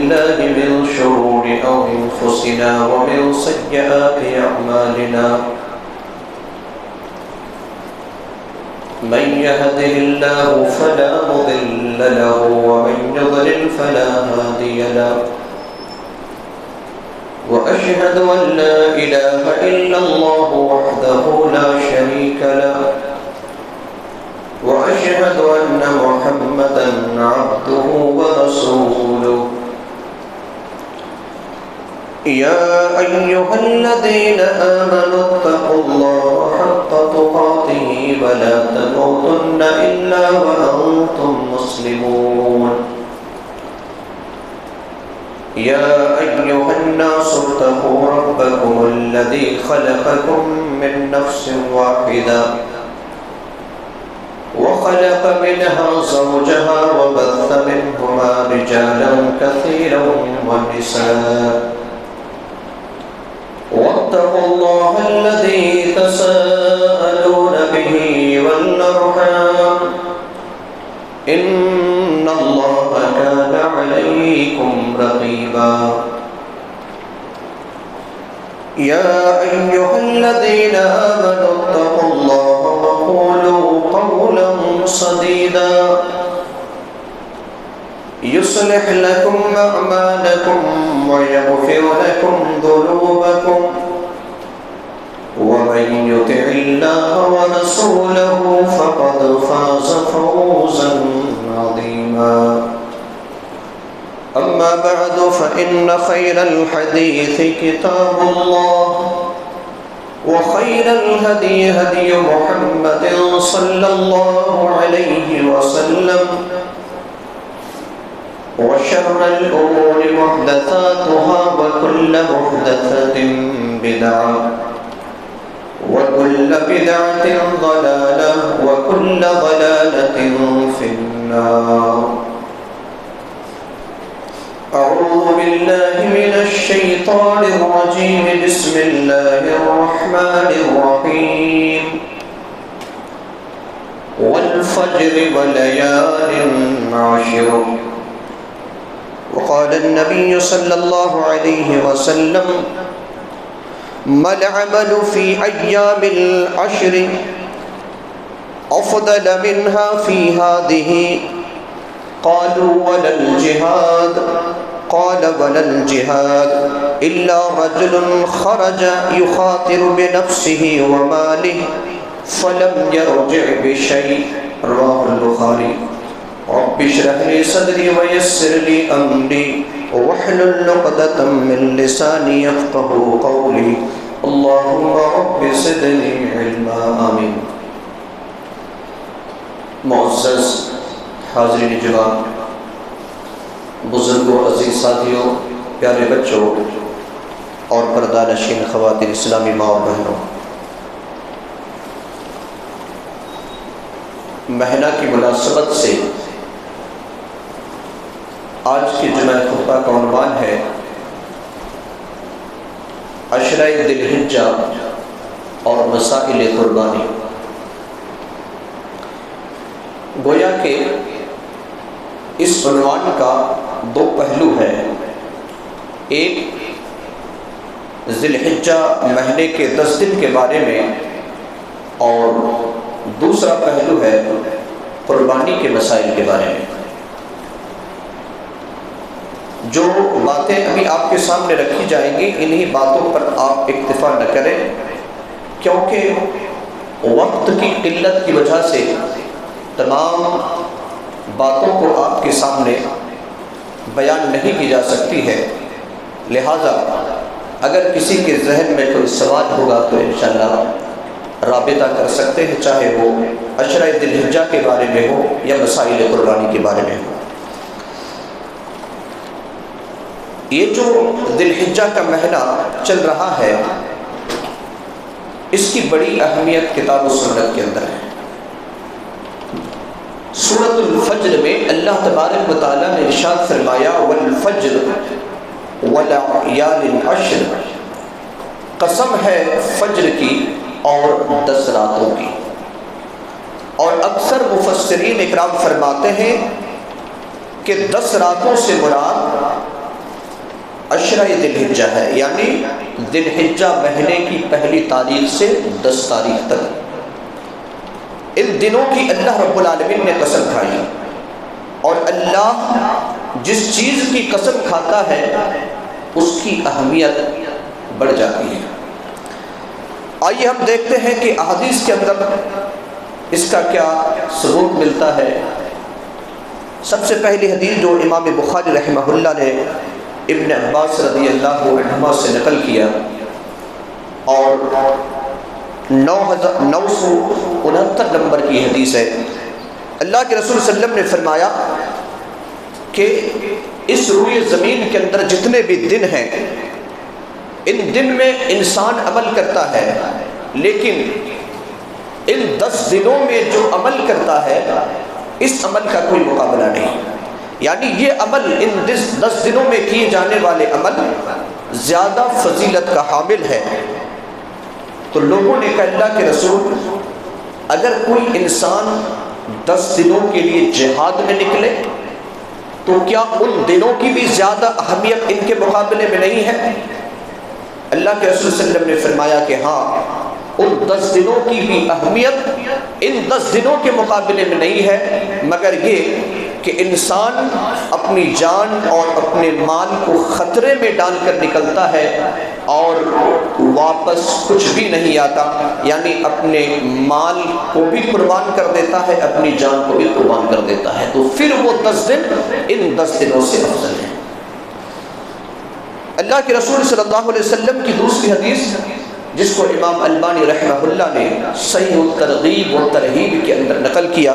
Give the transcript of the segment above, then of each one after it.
بالله من شرور أنفسنا ومن سيئات أعمالنا من يهده الله فلا مضل له ومن يضلل فلا هادي له وأشهد أن لا إله إلا الله وحده لا شريك له وأشهد أن محمدًا عبده ورسوله يا أيها الذين آمنوا اتقوا الله حق تقاته ولا تموتن إلا وأنتم مسلمون يا أيها الناس اتقوا ربكم الذي خلقكم من نفس واحدة وخلق منها زوجها وبث منهما رجالا كثيرا ونساء واتقوا الله الذي تساءلون به والأرحام إن الله كان عليكم رقيبا يا أيها الذين آمنوا اتقوا الله وقولوا قولا سديدا يصلح لكم أعمالكم ويغفر لكم ذنوبكم ومن يطع الله ورسوله فقد فاز فوزا عظيما أما بعد فإن خير الحديث كتاب الله وخير الهدي هدي محمد صلى الله عليه وسلم وشر الأمور محدثاتها وكل محدثة بدعة وكل بدعة ضلالة وكل ضلالة في النار أعوذ بالله من الشيطان الرجيم بسم الله الرحمن الرحيم والفجر وليال عشر وقال النبي صلى الله عليه وسلم ما العمل في أيام العشر أفضل منها في هذه قالوا ولا الجهاد قال ولا الجهاد إلا رجل خرج يخاطر بنفسه وماله فلم يرجع بشيء رواه البخاري رب اشرح لي صدري ويسر لي أمري واحلل عقدة من لساني يفقهوا قولي اللهم رب زدني علما آمين. معزز حاضرین جوان، بزرگوں، عزیز ساتھیوں، پیارے بچوں اور پردہ نشین خواتین اسلامی ماں اور بہنوں، مہینہ کی مناسبت سے آج کے جمعہ خطبہ کا عنوان ہے عشرہ ذی الحجہ اور مسائل قربانی. گویا کہ اس عنوان کا دو پہلو ہے، ایک ذی الحجہ مہینے کے 10 دن کے بارے میں اور دوسرا پہلو ہے قربانی کے مسائل کے بارے میں. جو باتیں ابھی آپ کے سامنے رکھی جائیں گی انہی باتوں پر آپ اکتفا نہ کریں، کیونکہ وقت کی قلت کی وجہ سے تمام باتوں کو آپ کے سامنے بیان نہیں کی جا سکتی ہے. لہذا اگر کسی کے ذہن میں کوئی سوال ہوگا تو انشاءاللہ رابطہ کر سکتے ہیں، چاہے وہ عشرہ ذی الحجہ کے بارے میں ہو یا مسائل قربانی کے بارے میں ہو. یہ جو ذی الحجہ کا مہینہ چل رہا ہے اس کی بڑی اہمیت کتاب و سنت کے اندر ہے. سورۃ الفجر میں اللہ تبارک و تعالیٰ نے ارشاد فرمایا والفجر ولیال عشر، قسم ہے فجر کی اور 10 راتوں کی. اور اکثر مفسرین اکرام فرماتے ہیں کہ 10 راتوں سے مراد عشرہ ذی الحجہ ہے، یعنی ذی الحجہ مہینے کی پہلی تاریخ سے 10 تاریخ تک ان دنوں کی اللہ رب العالمین نے قسم کھائی، اور اللہ جس چیز کی قسم کھاتا ہے اس کی اہمیت بڑھ جاتی ہے۔ آئیے ہم دیکھتے ہیں کہ احادیث کے اندر اس کا کیا ثبوت ملتا ہے۔ سب سے پہلی حدیث جو امام بخاری رحمہ اللہ نے ابن عباس رضی اللہ عنہما سے نقل کیا، اور 969 نمبر کی حدیث ہے۔ اللہ کے رسول صلی اللہ علیہ وسلم نے فرمایا کہ اس روئے زمین کے اندر جتنے بھی دن ہیں، ان دن میں انسان عمل کرتا ہے، لیکن ان 10 دنوں میں جو عمل کرتا ہے اس عمل کا کوئی مقابلہ نہیں، یعنی یہ عمل ان 10 دنوں میں کیے جانے والے عمل زیادہ فضیلت کا حامل ہے۔ تو لوگوں نے کہا اللہ کے رسول، اگر کوئی انسان 10 دنوں کے لیے جہاد میں نکلے تو کیا ان دنوں کی بھی زیادہ اہمیت ان کے مقابلے میں نہیں ہے؟ اللہ کے رسول صلی اللہ علیہ وسلم نے فرمایا کہ ہاں، ان 10 دنوں کی بھی اہمیت ان 10 دنوں کے مقابلے میں نہیں ہے، مگر یہ کہ انسان اپنی جان اور اپنے مال کو خطرے میں ڈال کر نکلتا ہے اور واپس کچھ بھی نہیں آتا، یعنی اپنے مال کو بھی قربان کر دیتا ہے، اپنی جان کو بھی قربان کر دیتا ہے، تو پھر وہ 10 دن ان 10 دنوں سے افضل ہیں۔ اللہ کے رسول صلی اللہ علیہ وسلم کی دوسری حدیث، جس کو امام البانی رحمہ اللہ نے صحیح الترغیب و ترہیب کے اندر نقل کیا،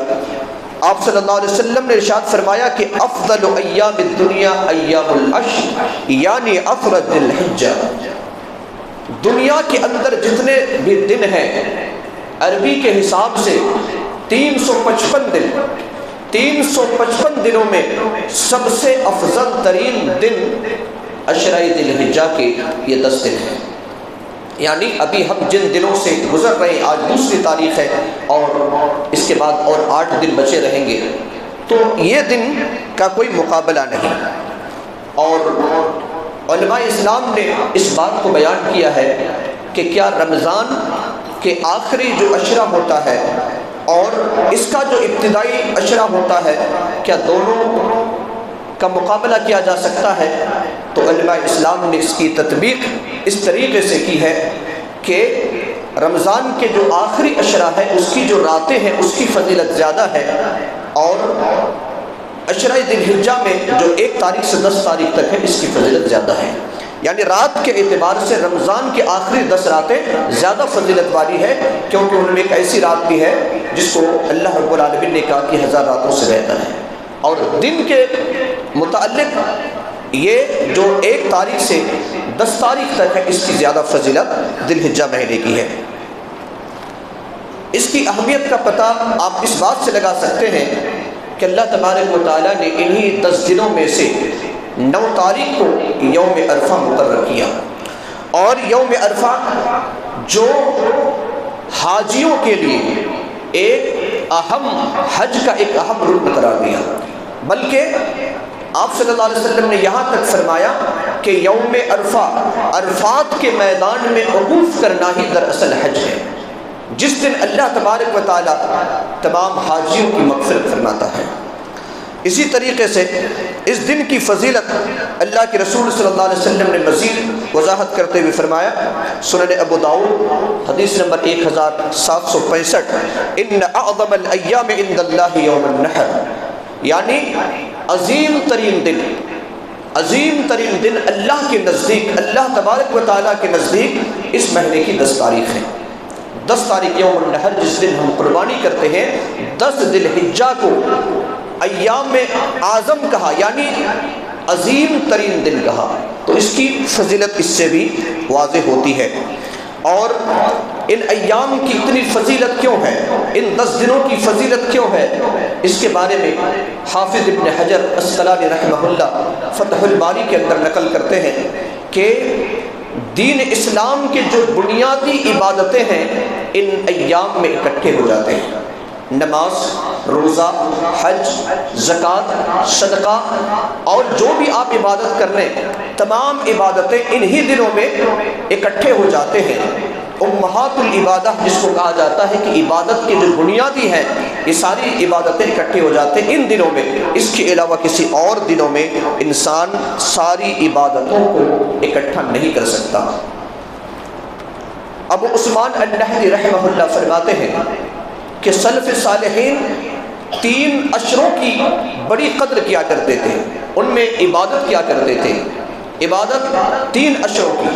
آپ صلی اللہ علیہ وسلم نے ارشاد فرمایا کہ افضل ایام الدنیا ایام العشر، یعنی افرد الحجہ، دنیا کے اندر جتنے بھی دن ہیں عربی کے حساب سے 355 دن، 355 دنوں میں سب سے افضل ترین دن عشرہ ذی الحجہ کے یہ 10 دن ہیں۔ یعنی ابھی ہم جن دنوں سے گزر رہے ہیں، آج دوسری تاریخ ہے اور اس کے بعد اور 8 دن بچے رہیں گے، تو یہ دن کا کوئی مقابلہ نہیں۔ اور علماء اسلام نے اس بات کو بیان کیا ہے کہ کیا رمضان کے آخری جو عشرہ ہوتا ہے اور اس کا جو ابتدائی عشرہ ہوتا ہے، کیا دونوں کا مقابلہ کیا جا سکتا ہے؟ تو علماء اسلام نے اس کی تطبیق اس طریقے سے کی ہے کہ رمضان کے جو آخری عشرہ ہے اس کی جو راتیں ہیں اس کی فضیلت زیادہ ہے، اور عشرہ ذی الحجہ میں جو 1 تاریخ سے 10 تاریخ تک ہے اس کی فضیلت زیادہ ہے، یعنی رات کے اعتبار سے رمضان کی آخری 10 راتیں زیادہ فضیلت والی ہے، کیونکہ ان میں ایک ایسی رات بھی ہے جس کو اللہ رب العالمین نے کہا کہ 1000 راتوں سے بہتر ہے۔ اور دن کے متعلق یہ جو 1 تاریخ سے 10 تاریخ تک ہے اس کی زیادہ فضیلت ذی الحجہ مہینے کی ہے۔ اس کی اہمیت کا پتہ آپ اس بات سے لگا سکتے ہیں کہ اللہ تبارک و تعالیٰ نے انہی 10 دنوں میں سے 9 تاریخ کو یوم عرفہ مقرر کیا، اور یوم عرفہ جو حاجیوں کے لیے ایک اہم حج کا ایک اہم رکن قرار دیا، بلکہ آپ صلی اللہ علیہ وسلم نے یہاں تک فرمایا کہ یوم عرفہ، عرفات کے میدان میں وقوف کرنا ہی دراصل حج ہے، جس دن اللہ تبارک و تعالی تمام حاجیوں کی مغفرت فرماتا ہے۔ اسی طریقے سے اس دن کی فضیلت اللہ کے رسول صلی اللہ علیہ وسلم نے مزید وضاحت کرتے ہوئے فرمایا، سنن ابو داؤد حدیث نمبر 1765، ان اعظم الایام عند اللہ یوم النحر، یعنی عظیم ترین دن اللہ کے نزدیک، اللہ تبارک و تعالیٰ کے نزدیک اس مہینے کی 10 تاریخ ہے۔ 10 تاریخ یوم النحر، جس دن ہم قربانی کرتے ہیں، 10 ذی الحجہ کو ایام اعظم کہا، یعنی عظیم ترین دن کہا، تو اس کی فضیلت اس سے بھی واضح ہوتی ہے۔ اور ان ایام کی اتنی فضیلت کیوں ہے، ان 10 دنوں کی فضیلت کیوں ہے، اس کے بارے میں حافظ ابن حجر اسقلانی رحمہ اللہ فتح الباری کے اندر نقل کرتے ہیں کہ دین اسلام کے جو بنیادی عبادتیں ہیں ان ایام میں اکٹھے ہو جاتے ہیں۔ نماز، روزہ، حج، زکوٰۃ، صدقہ اور جو بھی آپ عبادت کر لیں، تمام عبادتیں انہی دنوں میں اکٹھے ہو جاتے ہیں۔ امہات العبادہ جس کو کہا جاتا ہے کہ عبادت کے جو بنیادی ہیں یہ ساری عبادتیں اکٹھے ہو جاتے ہیں ان دنوں میں۔ اس کے علاوہ کسی اور دنوں میں انسان ساری عبادتوں کو اکٹھا نہیں کر سکتا۔ ابو عثمان النہدی رحمہ اللہ فرماتے ہیں کہ سلف صالحین 3 اشروں کی بڑی قدر کیا کرتے تھے، ان میں عبادت کیا کرتے تھے۔ عبادت 3 اشروں کی،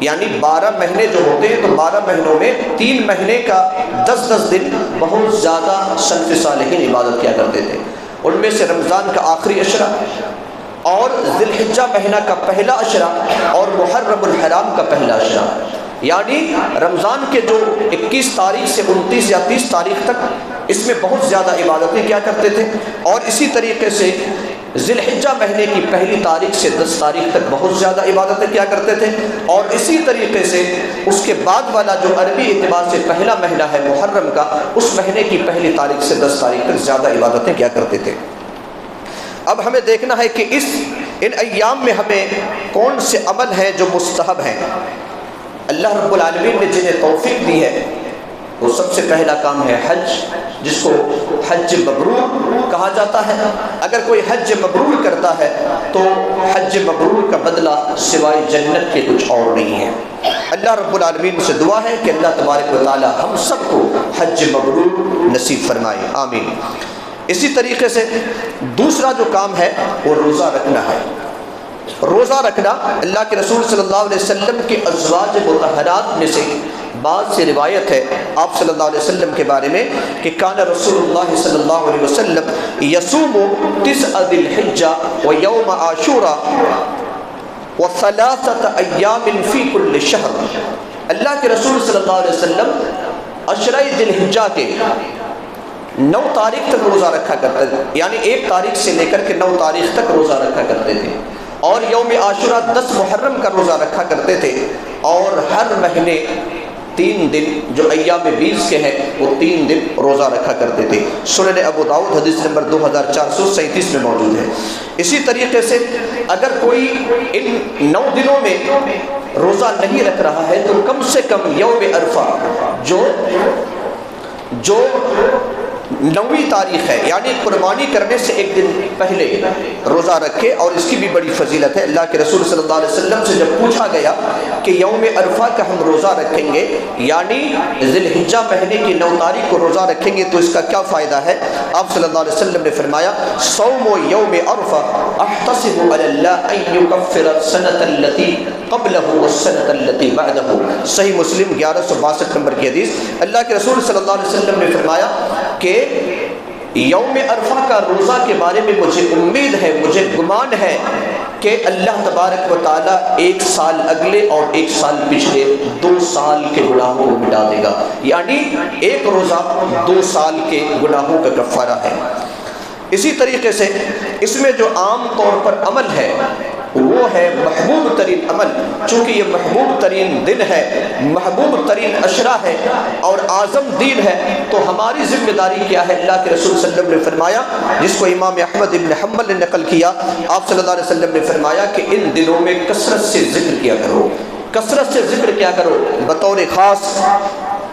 یعنی 12 مہینے جو ہوتے ہیں تو 12 مہینوں میں 3 مہینے کا 10 دن بہت زیادہ سلف صالحین عبادت کیا کرتے تھے۔ ان میں سے رمضان کا آخری عشرہ اور ذی الحجہ مہینہ کا پہلا عشرہ اور محرم الحرام کا پہلا عشرہ، یعنی رمضان کے جو 21 تاریخ سے 29 یا 30 تاریخ تک اس میں بہت زیادہ عبادتیں کیا کرتے تھے، اور اسی طریقے سے ذی الحجہ مہینے کی پہلی تاریخ سے 10 تاریخ تک بہت زیادہ عبادتیں کیا کرتے تھے، اور اسی طریقے سے اس کے بعد والا جو عربی اعتبار سے پہلا مہینہ ہے محرم کا، اس مہینے کی پہلی تاریخ سے 10 تاریخ تک زیادہ عبادتیں کیا کرتے تھے۔ اب ہمیں دیکھنا ہے کہ ان ایام میں ہمیں کون سے عمل ہیں جو مستحب ہیں۔ اللہ رب العالمین نے جنہیں توفیق دی ہے وہ سب سے پہلا کام ہے حج، جس کو حج مبرور کہا جاتا ہے۔ اگر کوئی حج مبرور کرتا ہے تو حج مبرور کا بدلہ سوائے جنت کے کچھ اور نہیں ہے۔ اللہ رب العالمین سے دعا ہے کہ اللہ تبارک و تعالی ہم سب کو حج مبرور نصیب فرمائے، آمین۔ اسی طریقے سے دوسرا جو کام ہے وہ روزہ رکھنا ہے۔ روزہ رکھنا اللہ کے رسول صلی اللہ علیہ وسلم کے ازواج مطہرات میں سے بعض سے روایت ہے آپ صلی اللہ علیہ وسلم کے بارے میں کہ کان رسول اللہ صلی اللہ علیہ وسلم یصوم 9 ذی الحجہ ویوم عاشوراء و3 ایام فی کل شہر۔ اللہ کے رسول صلی اللہ علیہ وسلم عشرہ ذی الحجہ کے 9 تاریخ تک روزہ رکھا کرتے تھے، یعنی 1 تاریخ سے لے کر کے 9 تاریخ تک روزہ رکھا کرتے تھے، اور یوم عاشوراء 10 محرم کا روزہ رکھا کرتے تھے، اور ہر مہینے 3 دن جو ایام 20 کے ہیں وہ 3 دن روزہ رکھا کرتے تھے۔ سنن ابو داؤد حدیث نمبر 2437 میں موجود ہے۔ اسی طریقے سے اگر کوئی ان 9 دنوں میں روزہ نہیں رکھ رہا ہے تو کم سے کم یوم عرفہ جو 9ویں تاریخ ہے، یعنی قربانی کرنے سے 1 دن پہلے روزہ رکھے، اور اس کی بھی بڑی فضیلت ہے۔ اللہ کے رسول صلی اللہ علیہ وسلم سے جب پوچھا گیا کہ یوم عرفہ کا ہم روزہ رکھیں گے، یعنی ذی الحجہ مہینے کی 9 تاریخ کو روزہ رکھیں گے تو اس کا کیا فائدہ ہے، آپ صلی اللہ علیہ وسلم نے فرمایا صوم یوم عرفہ احتسب علی اللہ ان یکفر السنۃ التي قبلہ والسنۃ التي بعدہ۔ صحیح مسلم 1162 نمبر کی حدیث۔ اللہ کے رسول صلی اللہ علیہ وسلم نے فرمایا کہ یوم عرفہ کا روزہ کے بارے میں مجھے امید ہے، مجھے گمان ہے کہ اللہ تبارک و تعالیٰ 1 سال اگلے اور 1 سال پچھلے 2 سال کے گناہوں کو مٹا دے گا، یعنی 1 روزہ 2 سال کے گناہوں کا کفارہ ہے۔ اسی طریقے سے اس میں جو عام طور پر عمل ہے وہ ہے محبوب ترین عمل، چونکہ یہ محبوب ترین دن ہے، محبوب ترین عشرہ ہے اور اعظم دین ہے، تو ہماری ذمہ داری کیا ہے؟ اللہ کے رسول صلی اللہ علیہ وسلم نے فرمایا، جس کو امام احمد ابن حنبل نے نقل کیا، آپ صلی اللہ علیہ وسلم نے فرمایا کہ ان دنوں میں کثرت سے ذکر کیا کرو، کثرت سے ذکر کیا کرو، بطور خاص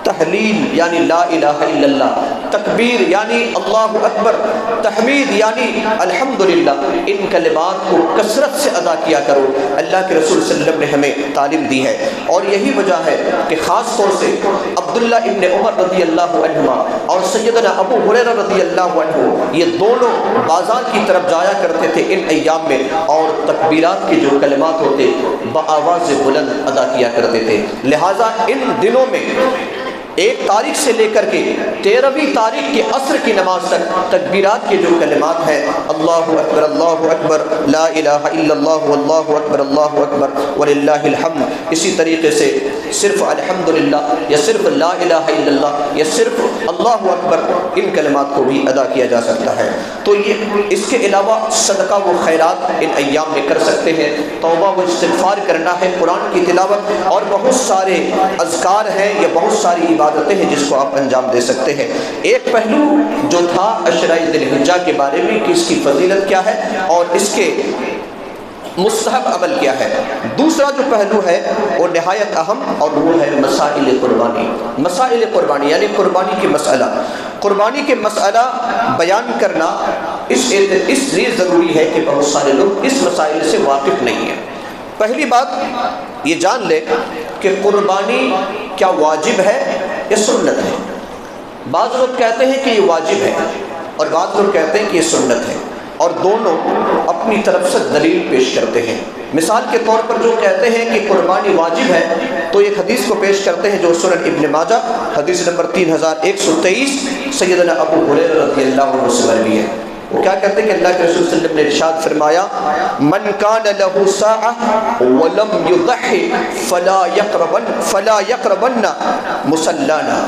تحلیل یعنی لا الہ الا اللہ، تکبیر یعنی اللہ اکبر، تحمید یعنی الحمدللہ، ان کلمات کو کثرت سے ادا کیا کرو۔ اللہ کے رسول صلی اللہ علیہ وسلم نے ہمیں تعلیم دی ہے، اور یہی وجہ ہے کہ خاص طور سے عبداللہ ابن عمر رضی اللہ عنہما اور سیدنا ابو ہریرہ رضی اللہ عنہ یہ دونوں بازار کی طرف جایا کرتے تھے ان ایام میں، اور تکبیرات کے جو کلمات ہوتے بآواز بلند ادا کیا کرتے تھے۔ لہٰذا ان دنوں میں 1 تاریخ سے لے کر کے 13ویں تاریخ کے عصر کی نماز تک تکبیرات کے جو کلمات ہیں اللہ اکبر لا الہ الا اللہ واللہ اکبر وللہ الحمد، اسی طریقے سے صرف الحمدللہ یا صرف لا الہ الا اللہ یا صرف اللہ اکبر، ان کلمات کو بھی ادا کیا جا سکتا ہے۔ تو یہ اس کے علاوہ صدقہ و خیرات ان ایام میں کر سکتے ہیں، توبہ و استغفار کرنا ہے، قرآن کی تلاوت اور بہت سارے اذکار ہیں یا بہت ساری عبادتیں ہیں جس کو آپ انجام دے سکتے ہیں۔ ایک پہلو جو تھا عشرۂ ذی الحجہ کے بارے میں کہ اس کی فضیلت کیا ہے اور اس کے مستحب عمل کیا ہے۔ دوسرا جو پہلو ہے وہ نہایت اہم اور وہ ہے مسائل قربانی۔ مسائل قربانی یعنی قربانی کے مسئلہ، قربانی کے مسئلہ بیان کرنا اس لیے ضروری ہے کہ بہت سارے لوگ اس مسائل سے واقف نہیں ہیں۔ پہلی بات یہ جان لے کہ قربانی کیا واجب ہے یا سنت ہے۔ بعض لوگ کہتے ہیں کہ یہ واجب ہے اور بعض لوگ کہتے ہیں کہ یہ سنت ہے، اور دونوں اپنی طرف سے دلیل پیش کرتے ہیں۔ مثال کے طور پر جو کہتے ہیں کہ قربانی واجب ہے تو ایک حدیث کو پیش کرتے ہیں جو سنن ابن ماجہ حدیث نمبر 3123 سیدنا ابو ہریرہ رضی اللہ عنہ سے مروی ہے۔ وہ کیا کہتے ہیں کہ اللہ کے رسول صلی اللہ علیہ وسلم نے ارشاد فرمایا من کان لہ ساعۃ ولم یضحِ فلا یقربن مصلانا،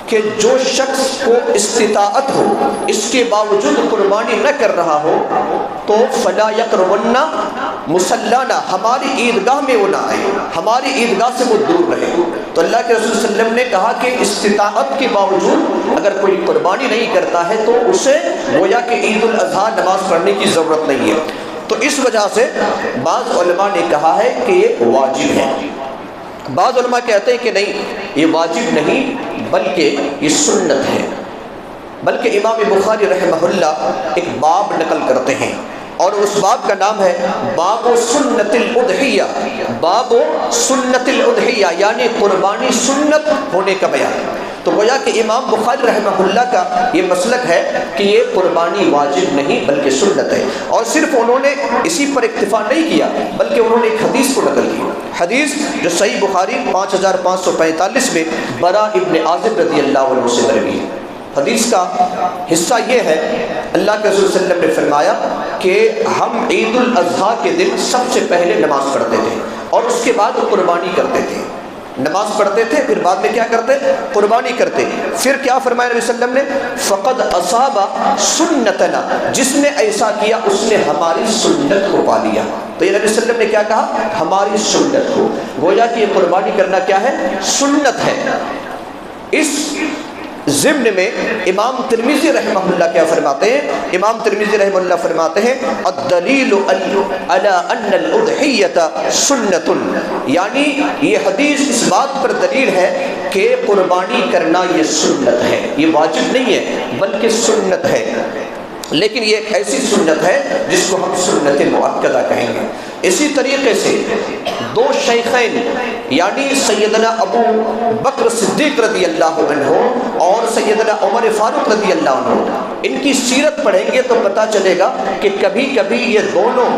کہ جو شخص کو استطاعت ہو اس کے باوجود قربانی نہ کر رہا ہو تو فلا یقربن مصلانا، ہماری عیدگاہ میں وہ نہ آئے، ہماری عیدگاہ سے وہ دور رہے۔ تو اللہ کے رسول صلی اللہ علیہ وسلم نے کہا کہ استطاعت کے باوجود اگر کوئی قربانی نہیں کرتا ہے تو اسے گویا کہ عید الاضحیٰ نماز پڑھنے کی ضرورت نہیں ہے۔ تو اس وجہ سے بعض علماء نے کہا ہے کہ یہ واجب ہے، بعض علماء کہتے ہیں کہ نہیں یہ واجب نہیں بلکہ یہ سنت ہے۔ بلکہ امام بخاری رحمہ اللہ ایک باب نقل کرتے ہیں اور اس باب کا نام ہے باب سنت الاضحیہ، باب سنت الاضحیہ یعنی قربانی سنت ہونے کا بیان۔ تو گویا کہ امام بخاری رحمہ اللہ کا یہ مسلک ہے کہ یہ قربانی واجب نہیں بلکہ سنت ہے، اور صرف انہوں نے اسی پر اکتفا نہیں کیا بلکہ انہوں نے ایک حدیث کو نقل کی، حدیث جو صحیح بخاری 5545 میں برا ابن عازب رضی اللہ عنہ سے مروی ہے۔ حدیث کا حصہ یہ ہے اللہ کے رسول صلی اللہ علیہ وسلم نے فرمایا کہ ہم عید الاضحیٰ کے دن سب سے پہلے نماز پڑھتے تھے اور اس کے بعد قربانی کرتے تھے۔ نماز پڑھتے تھے پھر بعد میں کیا کرتے؟ قربانی کرتے۔ پھر کیا فرمایا نبی صلی اللہ علیہ وسلم نے فقد اصاب سنتنا، جس نے ایسا کیا اس نے ہماری سنت کو پا لیا۔ تو یہ نبی صلی اللہ علیہ وسلم نے کیا کہا؟ ہماری سنت کو، گویا کہ یہ قربانی کرنا کیا ہے؟ سنت ہے۔ اس ضمن میں امام ترمذی رحمہ اللہ کیا فرماتے ہیں؟ امام ترمذی رحمہ اللہ فرماتے ہیں الدلیل علی ان الاضحیۃ سنت، یعنی یہ حدیث اس بات پر دلیل ہے کہ قربانی کرنا یہ سنت ہے، یہ واجب نہیں ہے بلکہ سنت ہے۔ لیکن یہ ایک ایسی سنت ہے جس کو ہم سنت مؤکدہ کہیں گے۔ اسی طریقے سے دو شیخین یعنی سیدنا ابو بکر صدیق رضی اللہ عنہ اور سیدنا عمر فاروق رضی اللہ عنہ، ان کی سیرت پڑھیں گے تو پتہ چلے گا کہ کبھی کبھی یہ دونوں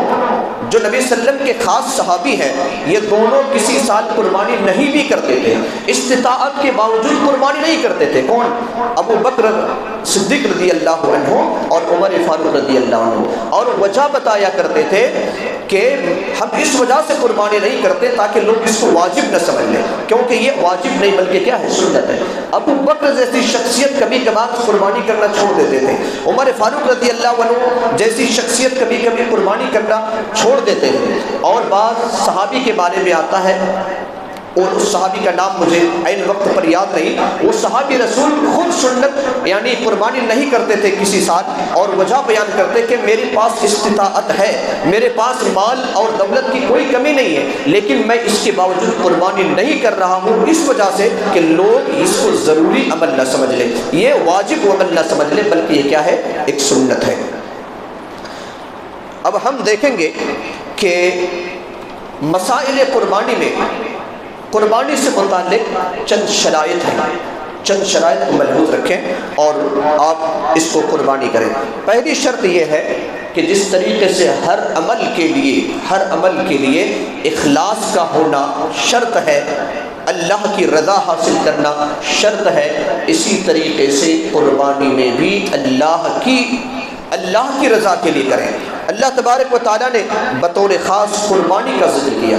جو نبی صلی اللہ علیہ وسلم کے خاص صحابی ہیں یہ دونوں کسی سال قربانی نہیں بھی کرتے تھے، استطاعت کے باوجود قربانی نہیں کرتے تھے۔ کون؟ ابو بکر صدیق رضی اللہ عنہ اور عمر فاروق رضی اللہ عنہ، اور وجہ بتایا کرتے تھے کہ ہم اس وجہ سے قربانی نہیں کرتے تاکہ لوگ اس کو واجب نہ سمجھ لیں، کیونکہ یہ واجب نہیں بلکہ کیا ہے؟ سنت ہے۔ ابو بکر جیسی شخصیت کبھی کبھار قربانی کرنا چھوڑ دیتے تھے، عمر فاروق رضی اللہ عنہ جیسی شخصیت کبھی کبھی قربانی کرنا چھوڑ دیتے تھے۔ اور بعض صحابی کے بارے میں آتا ہے، اور اس صحابی کا نام مجھے عین وقت پر یاد نہیں، وہ صحابی رسول خود سنت یعنی قربانی نہیں کرتے تھے کسی سال، اور وجہ بیان کرتے کہ میرے پاس استطاعت ہے، میرے پاس مال اور دولت کی کوئی کمی نہیں ہے، لیکن میں اس کے باوجود قربانی نہیں کر رہا ہوں اس وجہ سے کہ لوگ اس کو ضروری عمل نہ سمجھ لیں، یہ واجب عمل نہ سمجھ لیں بلکہ یہ کیا ہے؟ ایک سنت ہے۔ اب ہم دیکھیں گے کہ مسائل قربانی میں قربانی سے متعلق چند شرائط ہیں، چند شرائط کو ملحوظ رکھیں اور آپ اس کو قربانی کریں۔ پہلی شرط یہ ہے کہ جس طریقے سے ہر عمل کے لیے اخلاص کا ہونا شرط ہے، اللہ کی رضا حاصل کرنا شرط ہے، اسی طریقے سے قربانی میں بھی اللہ کی رضا کے لیے کریں۔ اللہ تبارک و تعالیٰ نے بطور خاص قربانی کا ذکر کیا،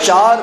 4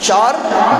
4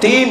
3,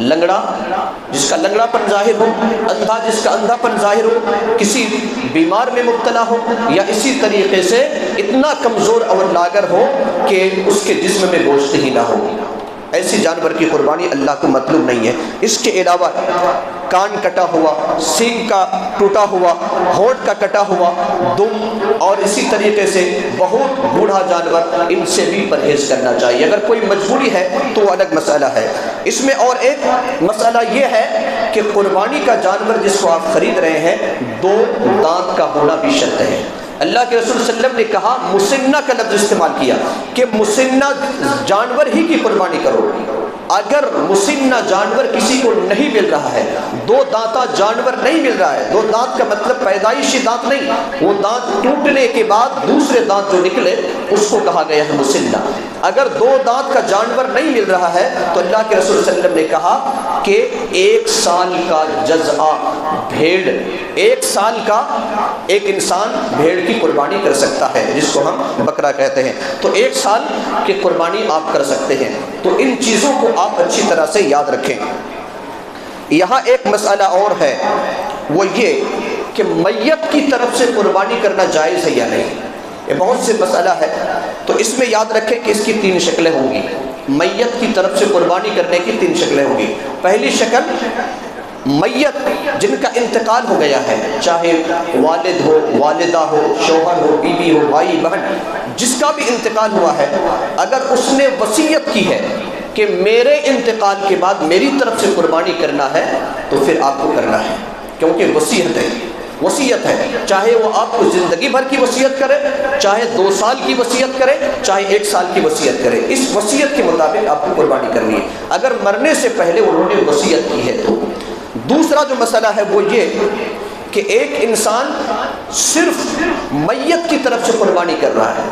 لنگڑا جس کا لنگڑا پن ظاہر ہو، اندھا جس کا اندھا پن ظاہر ہو، کسی بیمار میں مبتلا ہو، یا اسی طریقے سے اتنا کمزور اور لاغر ہو کہ اس کے جسم میں گوشت ہی نہ ہو، ایسی جانور کی قربانی اللہ کو مطلوب نہیں ہے۔ اس کے علاوہ کان کٹا ہوا، سینگ کا ٹوٹا ہوا، ہونٹ کا کٹا ہوا، دم اور اسی طریقے سے بہت بوڑھا جانور، ان سے بھی پرہیز کرنا چاہیے۔ اگر کوئی مجبوری ہے تو وہ الگ مسئلہ ہے۔ اس میں اور ایک مسئلہ یہ ہے کہ قربانی کا جانور جس کو آپ خرید رہے ہیں 2 دانت کا ہونا بھی شرط ہے۔ اللہ کے رسول صلی اللہ علیہ وسلم نے کہا، مسنہ کا لفظ استعمال کیا کہ مسنہ جانور ہی کی قربانی کرو۔ اگر مسنہ جانور کسی کو نہیں مل رہا ہے، 2 دانتا جانور نہیں مل رہا ہے، 2 دانت کا مطلب پیدائشی دانت نہیں، وہ دانت ٹوٹنے کے بعد دوسرے دانت جو نکلے اس کو کہا گیا ہے مسنہ۔ اگر 2 دانت کا جانور نہیں مل رہا ہے تو اللہ کے رسول صلی اللہ علیہ وسلم نے کہا کہ 1 سال کا جزع بھیڑ، 1 سال کا ایک انسان بھیڑ کی قربانی کر سکتا ہے، جس کو ہم بکرا کہتے ہیں، تو 1 سال کی قربانی آپ کر سکتے ہیں۔ تو ان چیزوں کو آپ اچھی طرح سے یاد رکھیں۔ یہاں ایک مسئلہ اور ہے، وہ یہ کہ میت کی طرف سے قربانی کرنا جائز ہے یا نہیں، یہ بہت سے مسئلہ ہے۔ تو اس میں یاد رکھیں کہ اس کی 3 شکلیں ہوں گی۔ میت کی طرف سے قربانی کرنے کی 3 شکلیں ہوں گی۔ پہلی شکل، میت جن کا انتقال ہو گیا ہے، چاہے والد ہو، والدہ ہو، شوہر ہو، بیوی ہو، بھائی بہن، جس کا بھی انتقال ہوا ہے، اگر اس نے وصیت کی ہے کہ میرے انتقال کے بعد میری طرف سے قربانی کرنا ہے تو پھر آپ کو کرنا ہے، کیونکہ وصیت ہے، وصیت ہے، چاہے وہ آپ کو زندگی بھر کی وصیت کرے، چاہے 2 سال کی وصیت کرے، چاہے 1 سال کی وصیت کرے، اس وصیت کے مطابق آپ کو قربانی کرنی ہے اگر مرنے سے پہلے انہوں نے وصیت کی ہے تو۔ دوسرا جو مسئلہ ہے وہ یہ کہ ایک انسان صرف میت کی طرف سے قربانی کر رہا ہے،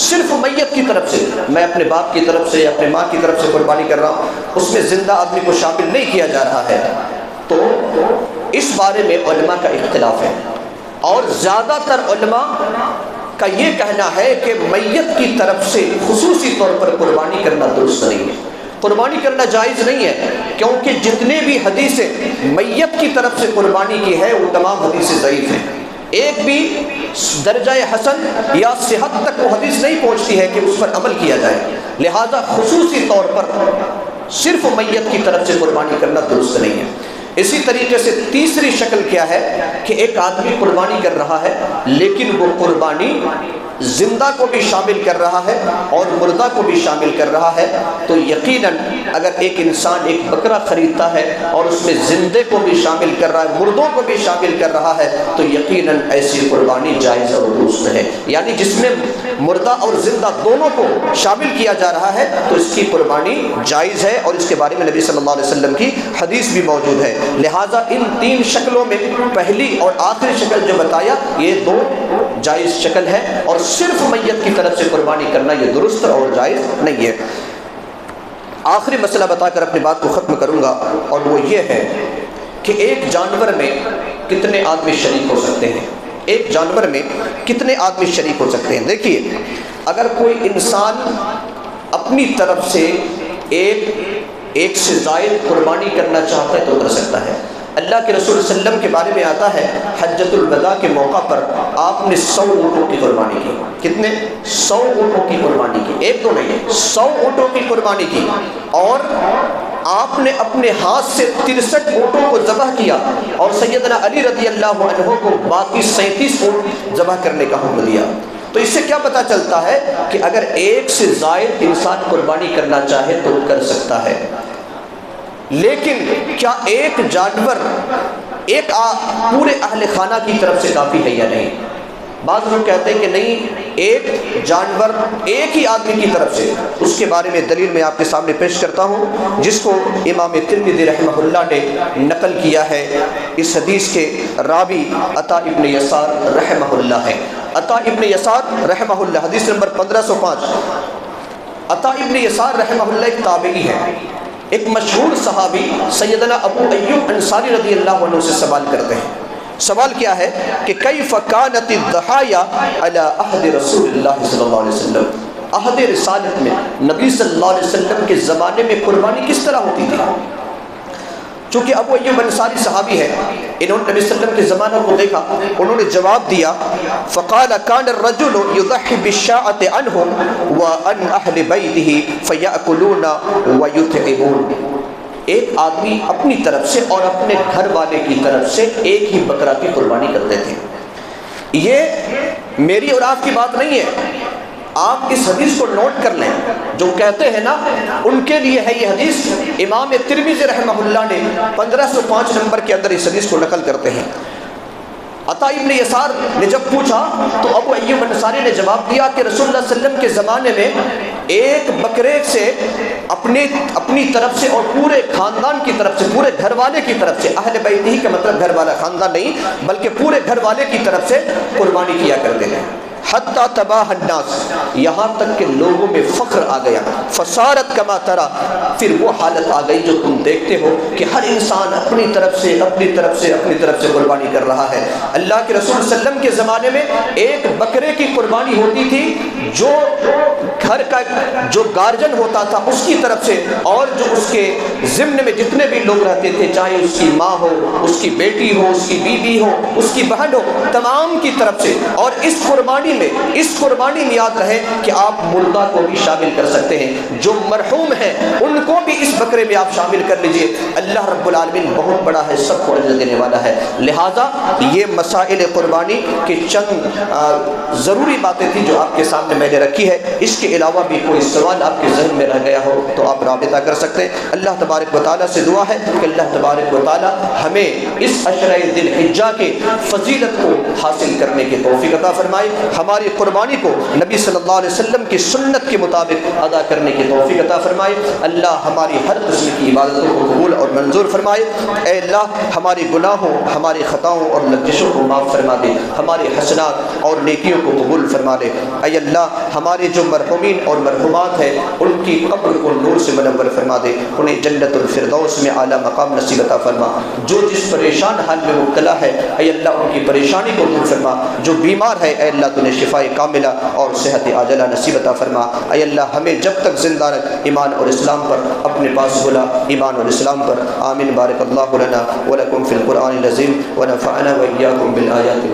صرف میت کی طرف سے، میں اپنے باپ کی طرف سے یا اپنے ماں کی طرف سے قربانی کر رہا ہوں، اس میں زندہ آدمی کو شامل نہیں کیا جا رہا ہے، تو اس بارے میں علماء کا اختلاف ہے، اور زیادہ تر علماء کا یہ کہنا ہے کہ میت کی طرف سے خصوصی طور پر قربانی کرنا درست نہیں ہے، قربانی کرنا جائز نہیں ہے، کیونکہ جتنے بھی حدیثیں میت کی طرف سے قربانی کی ہے وہ تمام حدیثیں ضعیف ہیں، ایک بھی درجہ حسن یا صحت تک وہ حدیث نہیں پہنچتی ہے کہ اس پر عمل کیا جائے، لہذا خصوصی طور پر صرف میت کی طرف سے قربانی کرنا درست نہیں ہے۔ اسی طریقے سے تیسری شکل کیا ہے کہ ایک آدمی قربانی کر رہا ہے لیکن وہ قربانی زندہ کو بھی شامل کر رہا ہے اور مردہ کو بھی شامل کر رہا ہے، تو یقیناً اگر ایک انسان ایک بکرا خریدتا ہے اور اس میں زندے کو بھی شامل کر رہا ہے، مردوں کو بھی شامل کر رہا ہے، تو یقیناً ایسی قربانی جائز اور درست ہے، یعنی جس میں مردہ اور زندہ دونوں کو شامل کیا جا رہا ہے تو اس کی قربانی جائز ہے، اور اس کے بارے میں نبی صلی اللہ علیہ وسلم کی حدیث بھی موجود ہے۔ لہٰذا ان 3 شکلوں میں پہلی اور آخری شکل جو بتایا یہ 2 جائز شکل ہے، اور صرف میت کی طرف سے قربانی کرنا یہ درست اور جائز نہیں ہے۔ آخری مسئلہ بتا کر اپنی بات کو ختم کروں گا، اور وہ یہ ہے کہ ایک جانور میں کتنے آدمی شریک ہو سکتے ہیں، ایک جانور میں کتنے آدمی شریک ہو سکتے ہیں۔ دیکھیے، اگر کوئی انسان اپنی طرف سے ایک سے زائد قربانی کرنا چاہتا ہے تو کر سکتا ہے۔ اللہ کے رسول صلی اللہ علیہ وسلم کے بارے میں آتا ہے، حجۃ الوداع کے موقع پر آپ نے 100 اونٹوں کی قربانی کی۔ کتنے؟ 100 اونٹوں کی قربانی کی، 1 2 نہیں، 100 اونٹوں کی قربانی کی، اور آپ نے اپنے ہاتھ سے 63 اونٹوں کو ذبح کیا، اور سیدنا علی رضی اللہ عنہ کو باقی 37 اونٹ ذبح کرنے کا حکم دیا۔ تو اس سے کیا پتہ چلتا ہے کہ اگر 1 سے زائد انسان قربانی کرنا چاہے تو کر سکتا ہے، لیکن کیا ایک جانور ایک پورے اہل خانہ کی طرف سے کافی ہے یا نہیں؟ بعض لوگ کہتے ہیں کہ نہیں، ایک جانور ایک ہی آدمی کی طرف سے، اس کے بارے میں دلیل میں آپ کے سامنے پیش کرتا ہوں، جس کو امام ترمذی رحمہ اللہ نے نقل کیا ہے۔ اس حدیث کے راوی عطا ابن یسار رحمہ اللہ ہے۔ عطا ابن یسار رحمہ اللہ، حدیث نمبر 1505۔ عطا ابن یسار رحمہ اللہ ایک تابعی ہے، ایک مشہور صحابی سیدنا ابو ایوب انصاری رضی اللہ عنہ سے سوال کرتے ہیں۔ سوال کیا ہے کہ کیف کانت الضحایا علی عہد رسول اللہ صلی اللہ علیہ وسلم، عہد رسالت میں نبی صلی اللہ علیہ وسلم کے زمانے میں قربانی کس طرح ہوتی تھی؟ چونکہ ابو ایوب انصاری صحابی ہے، انہوں نے نبی صلی اللہ علیہ وسلم کے زمانہ کو دیکھا، انہوں نے جواب دیا فقال كان الرجل يضحي بالشاة عنهم وعن اهل بيته فيأكلون ويطعمون. ایک آدمی اپنی طرف سے اور اپنے گھر والے کی طرف سے ایک ہی بکرا کی قربانی کرتے تھے. یہ میری اور آپ کی بات نہیں ہے، آپ اس حدیث کو نوٹ کر لیں. جو کہتے ہیں نا ان کے لیے ہے یہ حدیث. امام ترمذی رحمہ اللہ نے 1505 نمبر کے اندر اس حدیث کو نقل کرتے ہیں. عطا ابن یسار نے جب پوچھا تو ابو ایوب انصاری نے جواب دیا کہ رسول اللہ صلی اللہ علیہ وسلم کے زمانے میں ایک بکرے سے اپنی طرف سے اور پورے خاندان کی طرف سے، پورے گھر والے کی طرف سے، اہل بیت ہی کا مطلب گھر والا، خاندان نہیں بلکہ پورے گھر والے کی طرف سے قربانی کیا کرتے ہیں. حتی تباہ الناس، یہاں تک کہ لوگوں میں فخر آ گیا. فصارت کما ترا، پھر وہ حالت آ گئی جو تم دیکھتے ہو کہ ہر انسان اپنی طرف سے قربانی کر رہا ہے. اللہ کے رسول صلی اللہ علیہ وسلم کے زمانے میں ایک بکرے کی قربانی ہوتی تھی جو گھر کا جو گارجن ہوتا تھا اس کی طرف سے، اور جو اس کے ضمن میں جتنے بھی لوگ رہتے تھے، چاہے اس کی ماں ہو، اس کی بیٹی ہو، اس کی بیوی ہو، اس کی بہن ہو، تمام کی طرف سے. اور اس قربانی میں یاد رہے کہ آپ مردہ کو بھی شامل کر سکتے ہیں، جو مرحوم ہیں ان کو بھی اس بکرے میں آپ شامل کر لیجئے. اللہ رب العالمین بہت بڑا ہے، سب کو اجر دینے والا ہے. لہذا یہ مسائل قربانی کے چند ضروری باتیں تھیں جو آپ کے سامنے میں نے رکھی ہے. اس کے علاوہ بھی کوئی سوال آپ کے ذہن میں رہ گیا ہو تو آپ رابطہ کر سکتے ہیں. اللہ تبارک و تعالیٰ سے دعا ہے کہ اللہ تبارک و تعالیٰ ہمیں اس عشرہ ذی الحجہ کے فضیلت کو حاصل کرنے کی توفیق عطا فرمائے، ہماری قربانی کو نبی صلی اللہ علیہ وسلم کی سنت کے مطابق ادا کرنے کی توفیق عطا فرمائے. اللہ ہماری ہر قسم کی عبادتوں کو قبول اور منظور فرمائے. اے اللہ ہمارے گناہوں، ہماری خطاؤں اور لغزشوں کو معاف فرما دے، ہمارے حسنات اور نیکیوں کو قبول فرما دے. اے اللہ ہمارے جو مرحومین اور مرحومات ہیں ان کی قبر کو نور سے منور فرما دے، انہیں جنت الفردوس میں اعلیٰ مقام نصیب عطا فرما. جو جس پریشان حال میں مبتلا ہے اے اللہ ان کی پریشانی کو دور فرما. جو بیمار ہے اے اللہ تُنہیں شفائے کاملہ اور صحت عاجلہ نصیب عطا فرما. اے اللہ ہمیں جب تک زندہ رکھ ایمان اور اسلام پر، اپنے پاس بلا ایمان اور اسلام پر. آمین. بارک اللہ لنا ولکم فی القرآن العظیم ونفعنا وإیاکم بالآیات